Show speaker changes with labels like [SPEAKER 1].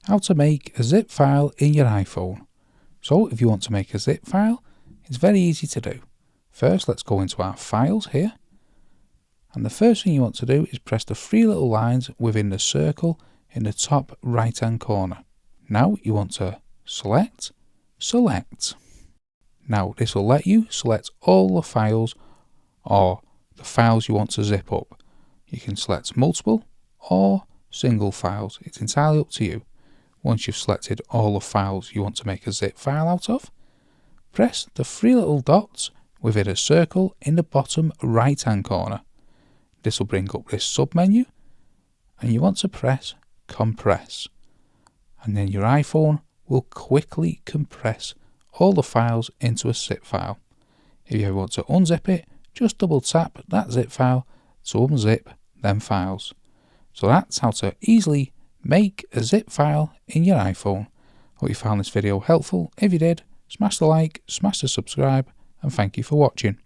[SPEAKER 1] how to make a zip file in your iPhone. So if you want to make a zip file, it's very easy to do. First, let's go into our files here. And the first thing you want to do is press the three little lines within the circle in the top right hand corner. Now you want to select. Now this will let you select all the files or the files you want to zip up. You can select multiple or single files. It's entirely up to you. Once you've selected all the files you want to make a zip file out of, press the three little dots within a circle in the bottom right hand corner. This will bring up this sub menu and you want to press compress, and then your iPhone will quickly compress all the files into a zip file. If you ever want to unzip it, just double tap that zip file to unzip them files. So that's how to easily make a zip file in your iPhone. Hope you found this video helpful. If you did, smash the like, smash the subscribe, and thank you for watching.